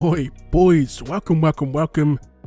Oi, boys, welcome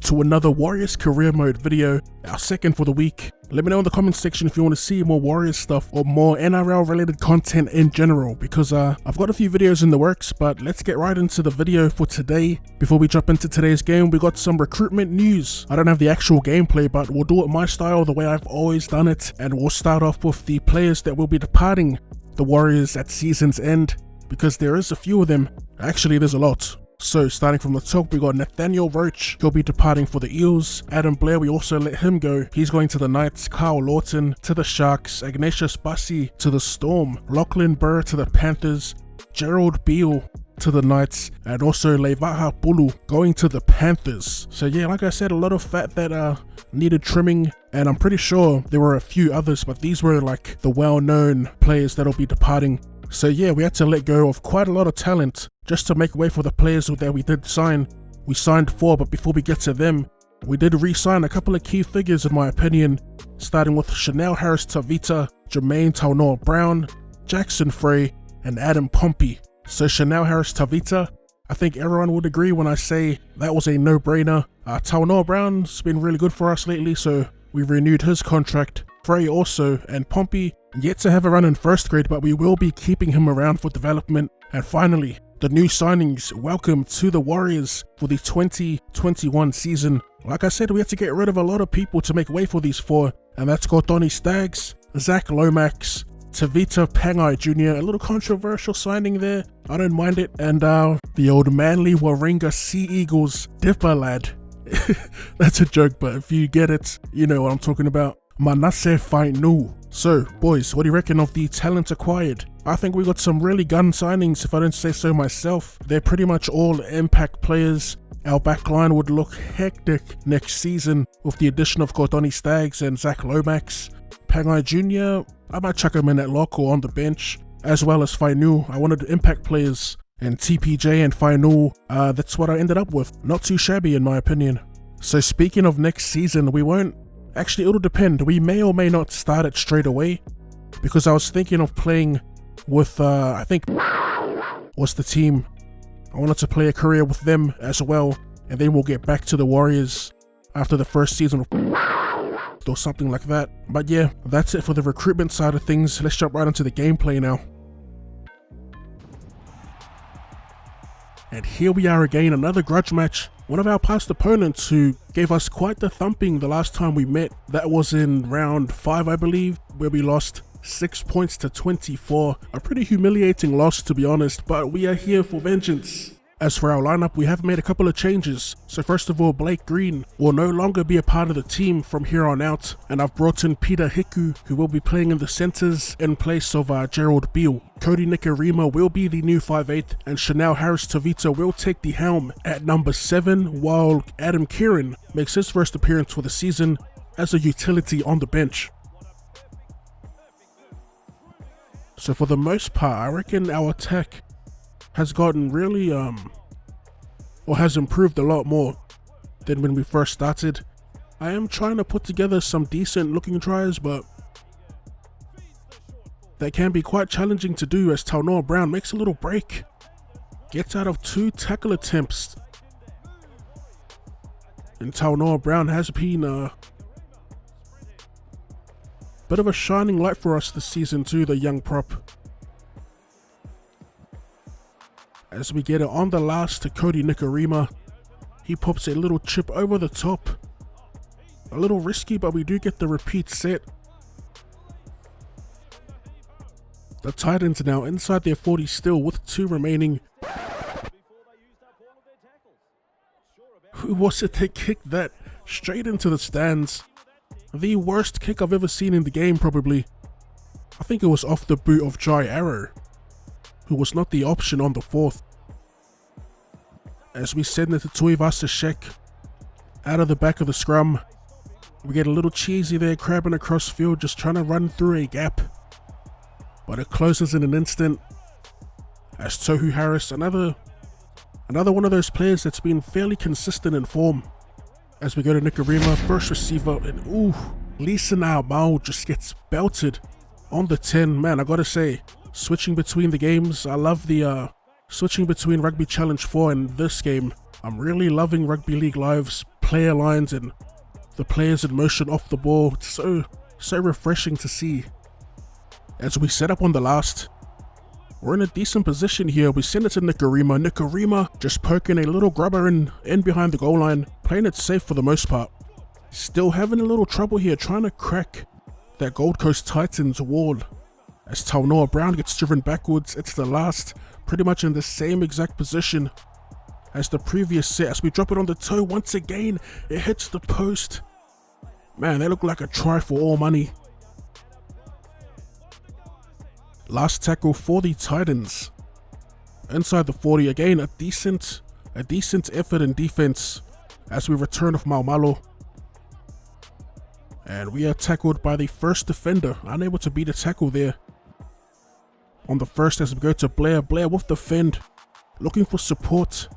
to another Warriors career mode video, our second for the week. Let me know in the comment section if you want to see more Warriors stuff or more NRL related content in general, because I've got a few videos in the works, but let's get right into the video for today. Before we jump into today's game, we got some recruitment news. I don't have the actual gameplay, but we'll do it my style, the way I've always done it, and we'll start off with the players that will be departing the Warriors at season's end, because there is a few of them. Actually, there's a lot. So starting from the top, we got Nathaniel Roach, he'll be departing for the Eels. Adam Blair, we also let him go, he's going to the Knights. Kyle Lawton to the Sharks. Ignatius Bassi to the Storm. Lachlan Burr to the Panthers. Gerald Beale to the Knights, and also Levaha Bulu going to the Panthers. So yeah, like I said, a lot of fat that needed trimming, and I'm pretty sure there were a few others, but these were like the well-known players that'll be departing. So yeah, we had to let go of quite a lot of talent just to make way for the players that we did sign. We signed 4, but before we get to them, we did re-sign a couple of key figures in my opinion, starting with Chanel Harris-Tavita, Jermaine Taunor Brown, Jackson Frey, and Adam Pompey. So Chanel Harris-Tavita, I think everyone would agree when I say that was a no-brainer. Taunor Brown's been really good for us lately, so we renewed his contract. Frey also, and Pompey yet to have a run in first grade, but we will be keeping him around for development. And finally, the new signings. Welcome to the Warriors for the 2021 season. Like I said, we had to get rid of a lot of people to make way for these 4, and that's Gordoni Staggs, Zach Lomax, Tavita Pangai Jr., a little controversial signing there, I don't mind it, and the old Manly Warringah Sea Eagles Dipper lad. That's a joke, but if you get it, you know what I'm talking about. Manasseh Fainu. So, boys, what do you reckon of the talent acquired? I think we got some really gun signings, if I don't say so myself. They're pretty much all impact players. Our backline would look hectic next season with the addition of Gordoni Staggs and Zach Lomax. Pangai Jr., I might chuck him in at lock or on the bench, as well as Fainu. I wanted impact players, and TPJ and Fainu, that's what I ended up with. Not too shabby in my opinion. So speaking of next season, we won't. Actually, it'll depend. We may or may not start it straight away, because I was thinking of playing with, I think, was the team. I wanted to play a career with them as well, and then we'll get back to the Warriors after the first season or something like that. But yeah, that's it for the recruitment side of things. Let's jump right into the gameplay now. And here we are again, another grudge match. One of our past opponents who gave us quite the thumping the last time we met. That was in round 5, I believe, where we lost 6 points to 24. A pretty humiliating loss, to be honest, but we are here for vengeance. As for our lineup, we have made a couple of changes. So first of all, Blake Green will no longer be a part of the team from here on out, and I've brought in Peter Hiku, who will be playing in the centres in place of Gerald Beale. Cody Nikarima will be the new 5'8", and Chanel Harris-Tavita will take the helm at number 7, while Adam Kieran makes his first appearance for the season as a utility on the bench. So for the most part, I reckon our attack has gotten really, or has improved a lot more than when we first started. I am trying to put together some decent looking tries, but that can be quite challenging to do as Taunor Brown makes a little break. Gets out of 2 tackle attempts. And Taunor Brown has been a bit of a shining light for us this season too, the young prop. As we get it on the last to Cody Nikarima, he pops a little chip over the top. A little risky, but we do get the repeat set. The Titans are now inside their 40 still with 2 remaining. Who was it that kicked that straight into the stands? The worst kick I've ever seen in the game, probably. I think it was off the boot of Jai Arrow, who was not the option on the 4th. As we send it to Tuivasa Shek out of the back of the scrum. We get a little cheesy there, crabbing across field, just trying to run through a gap. But it closes in an instant. As Tohu Harris, another one of those players that's been fairly consistent in form. As we go to Nikarima, first receiver, and ooh, Lisa Mao just gets belted on the 10. Man, I gotta say, switching between the games, I love the Switching between Rugby Challenge 4 and this game, I'm really loving Rugby League Live's player lines and the players in motion off the ball. It's so refreshing to see. As we set up on the last, we're in a decent position here. We send it to Nikarima. Nikarima just poking a little grubber in behind the goal line, playing it safe for the most part. Still having a little trouble here, trying to crack that Gold Coast Titans wall. As Taunoa Brown gets driven backwards, it's the last, pretty much in the same exact position as the previous set. As we drop it on the toe once again, it hits the post. Man, they look like a try for all money. Last tackle for the Titans. Inside the 40 again, a decent effort in defense as we return off Maumalo. And we are tackled by the first defender, unable to beat a tackle there. On the first as we go to Blair. Blair with the fend, looking for support,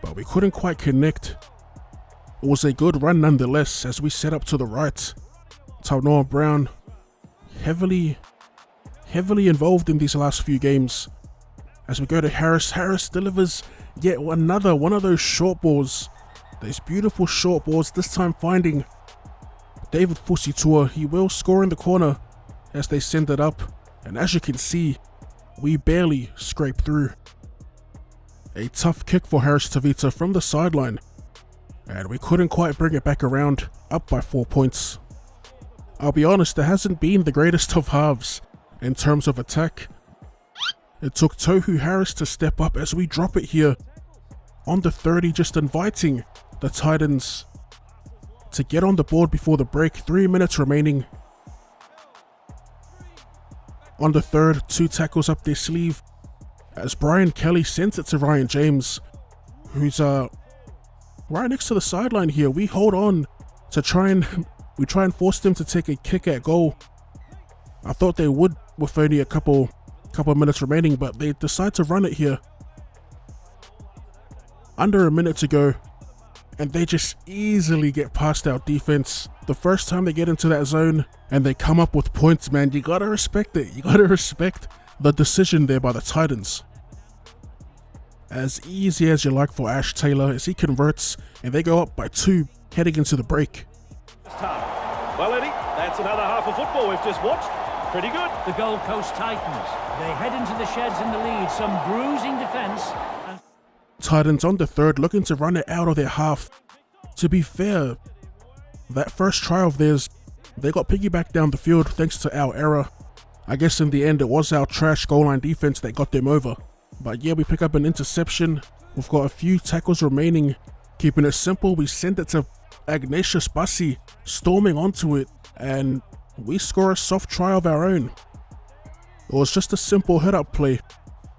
but we couldn't quite connect. It was a good run nonetheless as we set up to the right. Taunoa Brown heavily involved in these last few games. As we go to Harris. Harris delivers yet another one of those short balls. Those beautiful short balls, this time finding David Fusitua. He will score in the corner as they send it up. And as you can see, we barely scrape through. A tough kick for Harris Tavita from the sideline. And we couldn't quite bring it back around, up by 4 points. I'll be honest, there hasn't been the greatest of halves in terms of attack. It took Tohu Harris to step up as we drop it here on the 30, just inviting the Titans to get on the board before the break. 3 minutes remaining. On the third, 2 tackles up their sleeve as Brian Kelly sends it to Ryan James, who's right next to the sideline here. We hold on to try and force them to take a kick at goal. I thought they would with only a couple minutes remaining, but they decide to run it here. Under a minute to go, and they just easily get past our defense. The first time they get into that zone and they come up with points, man, you gotta respect it. You gotta respect the decision there by the Titans. As easy as you like for Ash Taylor as he converts, and they go up by 2 heading into the break. Well, Eddie, that's another half of football we've just watched. Pretty good. The Gold Coast Titans, they head into the sheds in the lead. Some bruising defence. Titans on the third, looking to run it out of their half. To be fair, that first try of theirs, they got piggybacked down the field thanks to our error. I guess in the end it was our trash goal line defense that got them over. But yeah, we pick up an interception. We've got a few tackles remaining. Keeping it simple, we send it to Ignatius Bassi, storming onto it, and we score a soft try of our own. It was just a simple head-up play.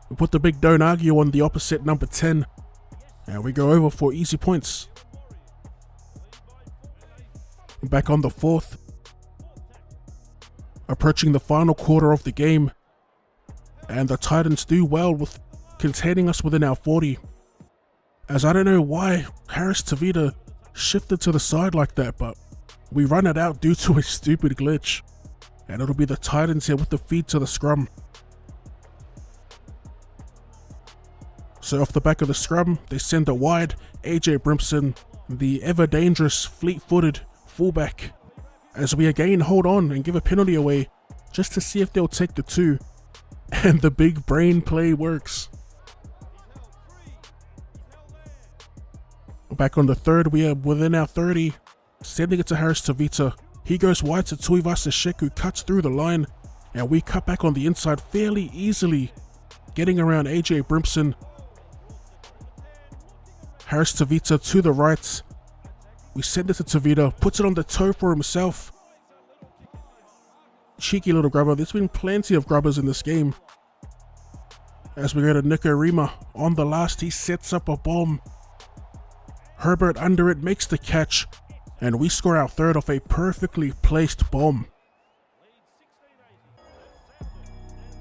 We put the big don't argue on the opposite number 10, and we go over for easy points. Back on the fourth, approaching the final quarter of the game, and the Titans do well with containing us within our 40. As I don't know why Harris Tavita shifted to the side like that, but we run it out due to a stupid glitch, and it'll be the Titans here with the feed to the scrum. So off the back of the scrum, they send it wide. AJ Brimson, the ever-dangerous, fleet-footed fullback, as we again hold on and give a penalty away, just to see if they'll take the 2. And the big brain play works. Back on the third, we are within our 30, sending it to Harris Tavita. He goes wide to Tuivasa Shek, who cuts through the line, and we cut back on the inside fairly easily, getting around AJ Brimson. Harris Tavita to the right. We send it to Tavita, puts it on the toe for himself. Cheeky little grubber. There's been plenty of grubbers in this game. As we go to Nikarima on the last, he sets up a bomb. Herbert under it makes the catch, and we score our third off a perfectly placed bomb.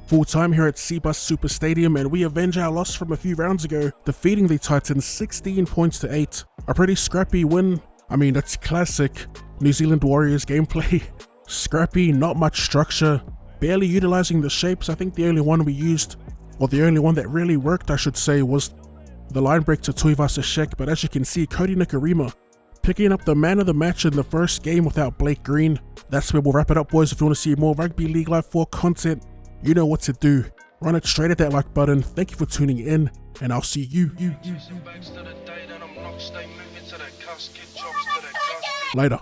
Full time here at Seabus Super Stadium, and we avenge our loss from a few rounds ago, defeating the Titans 16 points to 8. A pretty scrappy win. I mean, that's classic New Zealand Warriors gameplay. Scrappy, not much structure, barely utilizing the shapes. I think the only one we used or the only one that really worked I should say, was the line break to Tuivasa-Sheck, but as you can see, Cody Nikarima picking up the man of the match in the first game without Blake Green. That's where we'll wrap it up, boys. If you want to see more Rugby League Live 4 content, you know what to do. Run it straight at that like button. Thank you for tuning in, and I'll see you later.